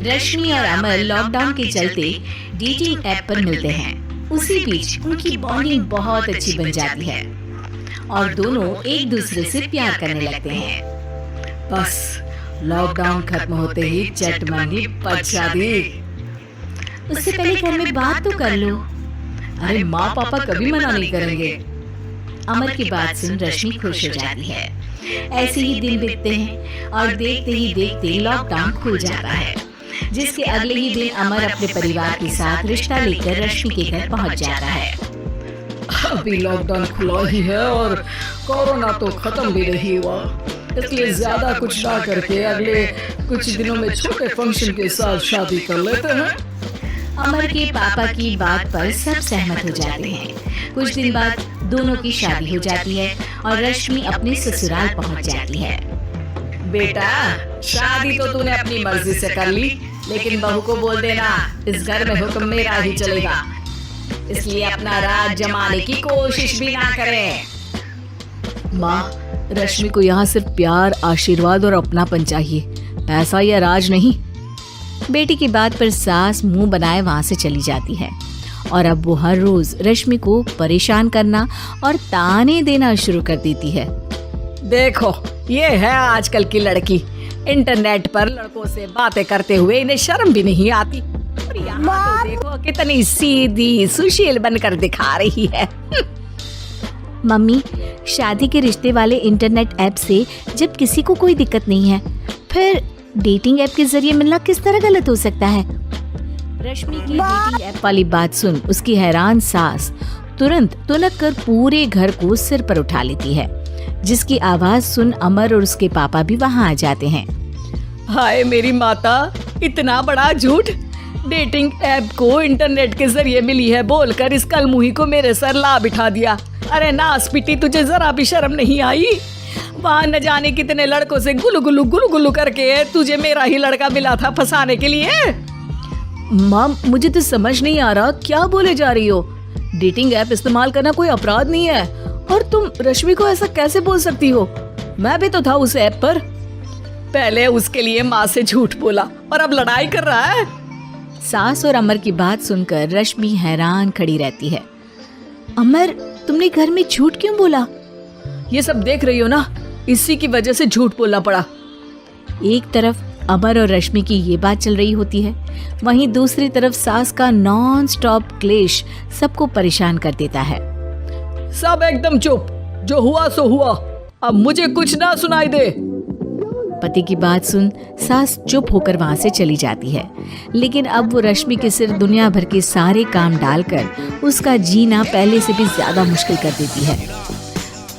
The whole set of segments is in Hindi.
रश्मि और अमर लॉकडाउन के चलते डेटिंग ऐप पर मिलते हैं। उसी बीच उनकी बॉन्डिंग बहुत अच्छी बन जाती है और दोनों एक दूसरे से प्यार करने लगते हैं। बस लॉकडाउन खत्म होते ही चट मंगी पट शादी। उससे पहले घर में बात तो कर लो। अरे माँ पापा कभी मना नहीं करेंगे। अमर की बात सुन रश्मि खुश हो जाती है। ऐसे ही दिन बीतते हैं और देखते ही देखते लॉकडाउन खुल जाता है, जिसके अगले ही दिन अमर अपने परिवार के साथ रिश्ता लेकर रश्मि के घर पहुंच जाता है। अभी लॉकडाउन खुला ही है और कोरोना तो खत्म भी नहीं हुआ, इसलिए ज्यादा कुछ ना करके अगले कुछ दिनों में छोटे फंक्शन के साथ शादी कर लेते हैं। अमर के पापा की बात पर सब सहमत हो जाते हैं। कुछ दिन बाद दोनों की शादी हो जाती है और रश्मि अपने ससुराल पहुंच जाती है। बेटा, शादी तो तूने अपनी मर्जी से कर ली, लेकिन बहू को बोल देना इस घर में हुक्म मेरा ही चलेगा, इसलिए अपना राज जमाने की कोशिश भी ना करें। माँ, रश्मि को यहाँ सिर्फ प्यार, आशीर्वाद और अपनापन चाहिए, पैसा या राज नहीं। बेटी की बात पर सास मुंह बनाए वहाँ से चली जाती है और अब वो हर रोज रश्मि को परेशान करना और ताने देना शुरू कर देती है। देखो, ये है आजकल की लड़की, इंटरनेट पर लड़कों से बातें करते हुए इन्हें शर्म भी नहीं आती, और यहाँ तो देखो कितनी सीधी सुशील बनकर दिखा रही है। मम्मी, शादी के रिश्ते वाले इंटरनेट ऐप से जब किसी को कोई दिक्कत नहीं है, फिर डेटिंग ऐप के जरिए मिलना किस तरह गलत हो सकता है? रश्मि की डेटिंग ऐप वाली बात सुन उसकी हैरान सास तुरंत तुनक कर पूरे घर को सिर पर उठा लेती है, जिसकी आवाज सुन अमर और उसके पापा भी वहाँ आ जाते हैं। हाय मेरी माता, इतना बड़ा झूठ! डेटिंग ऐप को इंटरनेट के जरिए मिली है बोलकर इस कलमुही को मेरे सर ला बिठा दिया। अरे नास पिटी, तुझे जरा भी शर्म नहीं आई? वहाँ न जाने कितने लड़कों से गुलु गुलु करके तुझे मेरा ही लड़का मिला था फंसाने के लिए। माँ, मुझे तो समझ नहीं आ रहा क्या बोले जा रही हो। डेटिंग ऐप इस्तेमाल करना कोई अपराध नहीं है, और तुम रश्मि को ऐसा कैसे बोल सकती हो? मैं भी तो था उस ऐप पर। पहले उसके लिए माँ से झूठ बोला और अब लड़ाई कर रहा है। सास और अमर की बात सुनकर रश्मि हैरान खड़ी रहती है। अमर, तुमने घर में झूठ क्यों बोला? ये सब देख रही हो ना, इसी की वजह से झूठ बोलना पड़ा। एक तरफ अमर और रश्मि की ये बात चल रही होती है, वहीं दूसरी तरफ सास का नॉन स्टॉप क्लेश सबको परेशान कर देता है। सब एकदम चुप, जो हुआ सो हुआ, अब मुझे कुछ ना सुनाई दे। पति की बात सुन सास चुप होकर वहाँ से चली जाती है, लेकिन अब वो रश्मि के सिर दुनिया भर के सारे काम डालकर उसका जीना पहले से भी ज्यादा मुश्किल कर देती है।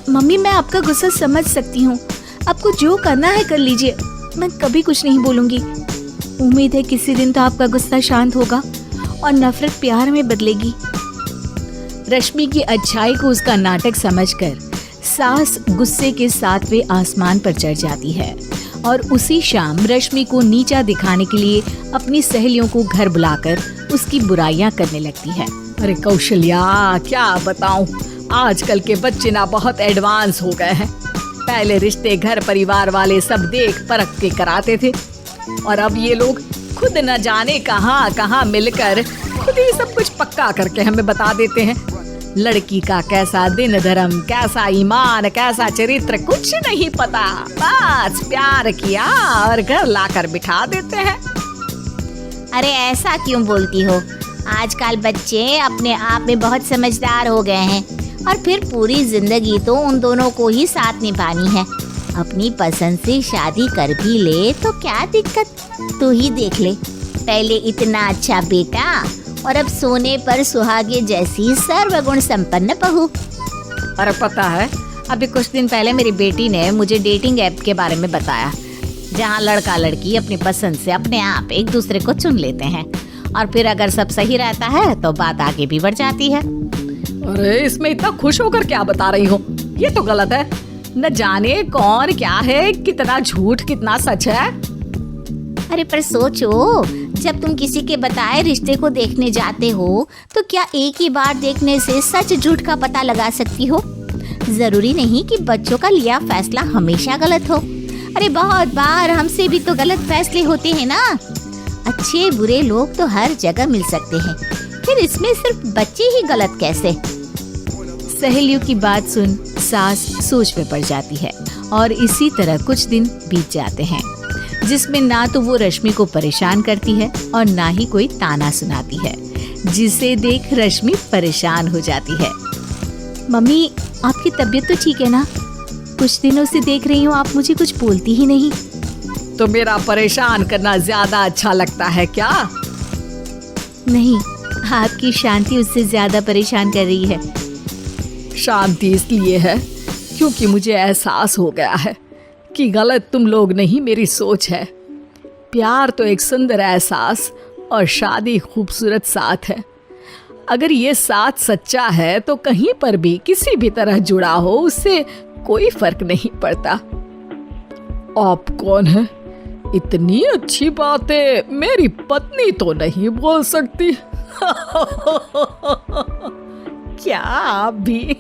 मम्मी, मैं आपका गुस्सा समझ सकती हूँ, आपको जो करना है कर लीजिए, मैं कभी कुछ नहीं बोलूंगी। उम्मीद है किसी दिन तो आपका गुस्सा शांत होगा और नफरत प्यार में बदलेगी। रश्मि की अच्छाई को उसका नाटक समझकर सास गुस्से के 7वें आसमान पर चढ़ जाती है और उसी शाम रश्मि को नीचा दिखाने के लिए अपनी सहेलियों को घर बुलाकर उसकी बुराइयां करने लगती है। अरे कौशल्या, क्या बताऊं, आजकल के बच्चे ना बहुत एडवांस हो गए हैं। पहले रिश्ते घर परिवार वाले सब देख परख के कराते थे, और अब ये लोग खुद न जाने कहां कहां मिलकर खुद ही सब कुछ पक्का करके हमें बता देते हैं। लड़की का कैसा दिन धर्म, कैसा ईमान, कैसा चरित्र कुछ नहीं पता, बस प्यार किया और घर लाकर बिठा देते हैं। अरे ऐसा क्यों बोलती हो? आजकल बच्चे अपने आप में बहुत समझदार हो गए हैं, और फिर पूरी जिंदगी तो उन दोनों को ही साथ निभानी है। अपनी पसंद से शादी कर भी ले तो क्या दिक्कत, तू ही देख ले, पहले इतना अच्छा बेटा और अब सोने पर सुहागे जैसी सर्वगुण संपन्न बहू। और पता है, अभी कुछ दिन पहले मेरी बेटी ने मुझे डेटिंग ऐप के बारे में बताया, जहाँ लड़का लड़की अपनी पसंद से अपने आप एक दूसरे को चुन लेते हैं, और फिर अगर सब सही रहता है तो बात आगे भी बढ़ जाती है। अरे इसमें इतना खुश होकर क्या बता रही हो? ये तो गलत है। न जाने कौन क्या है, कितना झूठ कितना सच है। अरे पर सोचो, जब तुम किसी के बताए रिश्ते को देखने जाते हो तो क्या एक ही बार देखने से सच झूठ का पता लगा सकती हो? जरूरी नहीं कि बच्चों का लिया फैसला हमेशा गलत हो। अरे बहुत बार हमसे भी तो गलत फैसले होते हैं ना। अच्छे बुरे लोग तो हर जगह मिल सकते हैं, फिर इसमें सिर्फ बच्चे ही गलत कैसे? सहेलियों की बात सुन सास सोच में पड़ जाती है और इसी तरह कुछ दिन बीत जाते हैं जिसमें ना तो वो रश्मि को परेशान करती है और ना ही कोई ताना सुनाती है, जिसे देख रश्मि परेशान हो जाती है। मम्मी, आपकी तबीयत तो ठीक है ना? कुछ दिनों से देख रही हूँ आप मुझे कुछ बोलती ही नहीं। तो मेरा परेशान करना ज्यादा अच्छा लगता है क्या? नहीं, आपकी शांति उससे ज्यादा परेशान कर रही है। शांति इसलिए है क्योंकि मुझे एहसास हो गया है कि गलत तुम लोग नहीं, मेरी सोच है। प्यार तो एक सुंदर एहसास और शादी खूबसूरत साथ है। अगर ये साथ सच्चा है तो कहीं पर भी किसी भी तरह जुड़ा हो उससे कोई फर्क नहीं पड़ता। आप कौन है? इतनी अच्छी बातें मेरी पत्नी तो नहीं बोल सकती। क्या आप भी?